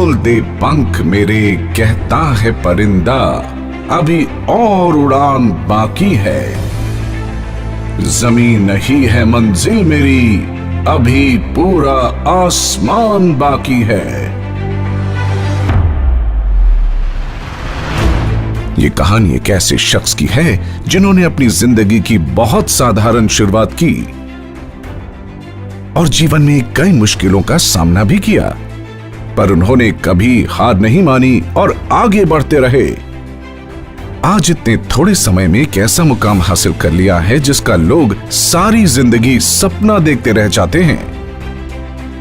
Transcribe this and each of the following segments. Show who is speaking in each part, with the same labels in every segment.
Speaker 1: खोल दे पंख मेरे, कहता है परिंदा, अभी और उड़ान बाकी है। ज़मीन नहीं है मंजिल मेरी, अभी पूरा आसमान बाकी है। ये कहानी एक ऐसे शख्स की है जिन्होंने अपनी जिंदगी की बहुत साधारण शुरुआत की और जीवन में कई मुश्किलों का सामना भी किया, पर उन्होंने कभी हार नहीं मानी और आगे बढ़ते रहे। आज इतने थोड़े समय में एक ऐसा मुकाम हासिल कर लिया है जिसका लोग सारी जिंदगी सपना देखते रह जाते हैं।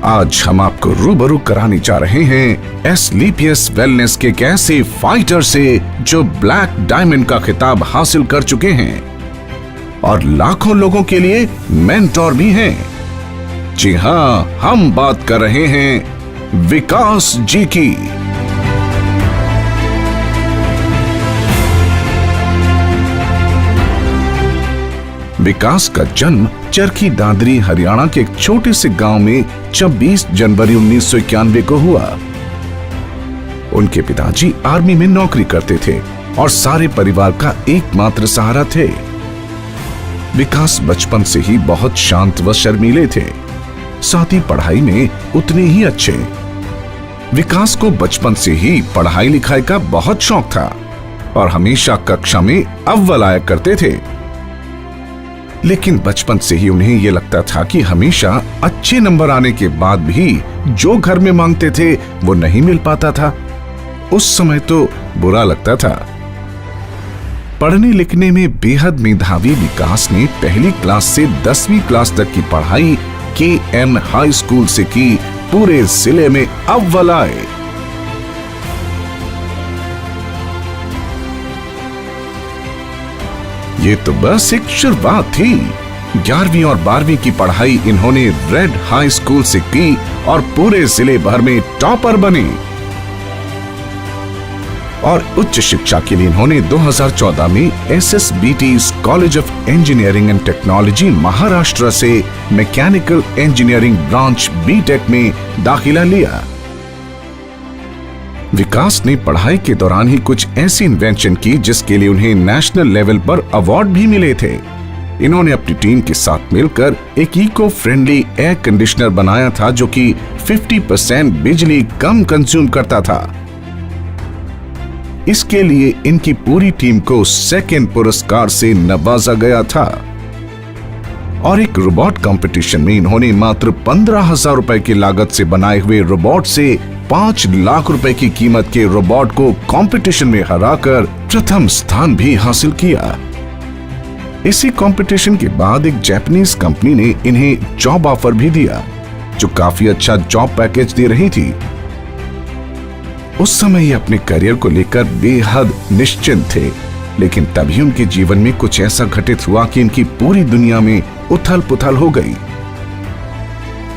Speaker 1: आज हम आपको रूबरू कराने जा रहे हैं एस्क्लेपियस वेलनेस के एक ऐसे फाइटर से जो ब्लैक डायमंड का खिताब हासिल कर चुके हैं और लाखों लोगों के लिए मेंटोर भी हैं। जी हां, हम बात कर रहे हैं विकास जी की। विकास का जन्म चरखी दादरी हरियाणा के एक छोटे से गांव में 26 जनवरी 1991 को हुआ। उनके पिताजी आर्मी में नौकरी करते थे और सारे परिवार का एकमात्र सहारा थे। विकास बचपन से ही बहुत शांत व शर्मीले थे, साथ ही पढ़ाई में उतने ही अच्छे। विकास को बचपन से ही पढ़ाई लिखाई का बहुत शौक था और हमेशा कक्षा में अव्वल आया करते थे। लेकिन बचपन से ही उन्हें यह लगता था कि हमेशा अच्छे नंबर आने के बाद भी जो घर में मांगते थे वो नहीं मिल पाता था। उस समय तो बुरा लगता था। पढ़ने लिखने में बेहद मेधावी विकास ने पहली क्लास से 10वीं क्लास तक की पढ़ाई KN हाई स्कूल से की। पूरे जिले में अव्वल आए। ये तो बस एक शुरुआत थी। 11वीं और 12वीं की पढ़ाई इन्होंने रेड हाई स्कूल से की और पूरे जिले भर में टॉपर बने। और उच्च शिक्षा के लिए इन्होंने 2014 में SSBT college of engineering and technology Maharashtra से मैकेनिकल इंजीनियरिंग ब्रांच BTech में दाखिला लिया। विकास ने पढ़ाई के दौरान ही कुछ ऐसी इन्वेंशन की जिसके लिए उन्हें नेशनल लेवल पर अवार्ड भी मिले थे। इन्होंने अपनी टीम के साथ मिलकर एक इको फ्रेंडली एयर कंडीशनर बनाया था जो कि 50% बिजली कम कंज्यूम करता था। इसके लिए इनकी पूरी टीम को सेकंड पुरस्कार से नवाजा गया था। और एक रोबोट कंपटीशन में इन्होंने मात्र 15,000 रुपए की लागत से बनाए हुए रोबोट से 5 लाख रुपए की कीमत के रोबोट को कंपटीशन में हराकर प्रथम स्थान भी हासिल किया। इसी कंपटीशन के बाद एक जापानीज कंपनी ने इन्हें जॉब ऑफर भी दिया जो काफी अच्छा जॉब पैकेज दे रही थी। उस समय ये अपने करियर को लेकर बेहद निश्चिंत थे, लेकिन तभी उनके जीवन में कुछ ऐसा घटित हुआ कि इनकी पूरी दुनिया में उथल पुथल हो गई।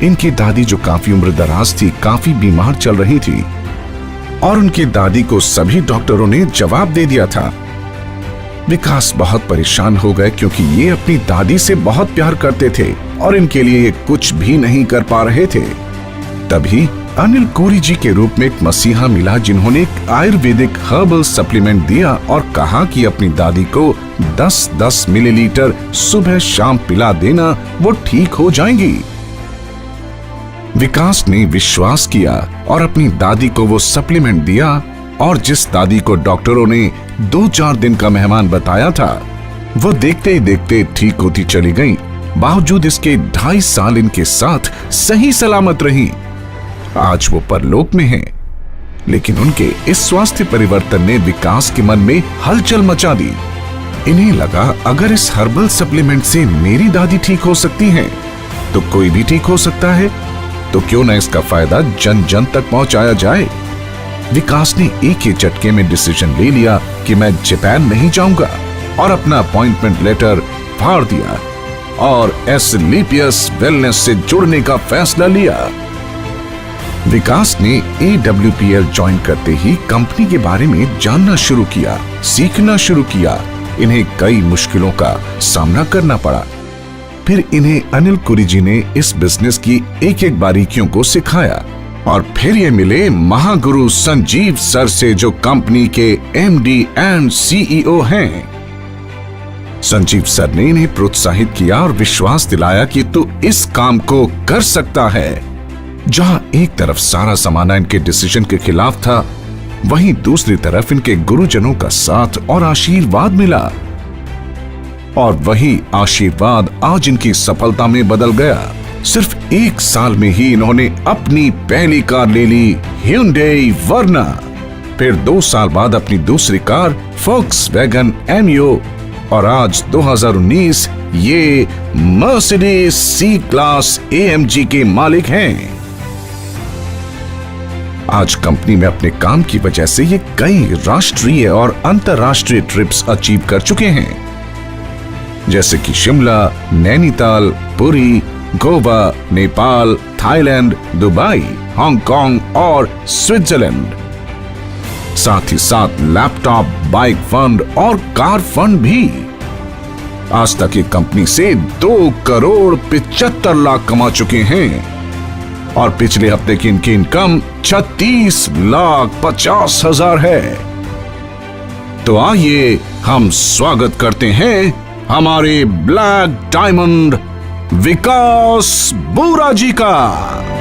Speaker 1: इनकी दादी जो काफी उम्र दराज थी, काफी बीमार चल रही थी और उनकी दादी को सभी डॉक्टरों ने जवाब दे दिया था। विकास बहुत परेशान हो गए क्योंकि ये अपनी दादी से बहुत प्यार करते थे और इनके लिए ये कुछ भी नहीं कर पा रहे थे। तभी अनिल कोरी जी के रूप में एक मसीहा मिला जिन्होंने एक आयुर्वेदिक हर्बल सप्लीमेंट दिया और कहा कि अपनी दादी को 10-10 मिलीलीटर सुबह शाम पिला देना, वो ठीक हो जाएंगी। विकास ने विश्वास किया और अपनी दादी को वो सप्लीमेंट दिया और जिस दादी को डॉक्टरों ने 2-4 दिन का मेहमान बताया था, वो देखते ही देखते ठीक होती चली गई। बावजूद इसके 2.5 साल इनके साथ सही सलामत रही। आज वो परलोक में हैं, लेकिन उनके इस स्वास्थ्य परिवर्तन ने विकास के मन में हलचल मचा दी। इन्हें लगा अगर इस हर्बल सप्लीमेंट से मेरी दादी ठीक हो सकती है तो कोई भी ठीक हो सकता है, तो क्यों न इसका फायदा जन जन तक पहुंचाया जाए। विकास ने एक ही झटके में डिसीजन ले लिया कि मैं जापान नहीं जाऊंगा और अपना अपॉइंटमेंट लेटर फाड़ दिया और एस्क्लेपियस वेलनेस से जुड़ने का फैसला लिया। विकास ने AWPL ज्वाइन करते ही कंपनी के बारे में जानना शुरू किया, सीखना शुरू किया। इन्हें कई मुश्किलों का सामना करना पड़ा। फिर इन्हें अनिल कोरी जी ने इस बिजनेस की एक एक बारीकियों को सिखाया और फिर ये मिले महागुरु संजीव सर से, जो कंपनी के एमडी एंड सीईओ हैं। संजीव सर ने इन्हें प्रोत्साहित किया और विश्वास दिलाया कि तू इस काम को कर सकता है। जहां एक तरफ सारा जमाना इनके डिसीजन के खिलाफ था, वहीं दूसरी तरफ इनके गुरुजनों का साथ और आशीर्वाद मिला। और वही आशीर्वाद आज इनकी सफलता में बदल गया। सिर्फ 1 साल में ही इन्होंने अपनी पहली कार ले ली, Hyundai Verna। फिर 2 साल बाद अपनी दूसरी कार Volkswagen Enyo, और आज 2019 ये Mercedes C-Class AMG के मालिक हैं। आज कंपनी में अपने काम की वजह से ये कई राष्ट्रीय और अंतर्राष्ट्रीय ट्रिप्स अचीव कर चुके हैं, जैसे कि Shimla, Nainital, Puri, Goa, Nepal, Thailand, Dubai, Hong Kong और स्विट्जरलैंड। साथ ही साथ लैपटॉप, बाइक फंड और कार फंड भी। आज तक ये कंपनी से 2 करोड़ 75 लाख कमा चुके हैं और पिछले हफ्ते की इनकी इनकम 36 लाख 50 हजार है। तो आइए हम स्वागत करते हैं हमारे ब्लैक डायमंड विकास बोरा जी का।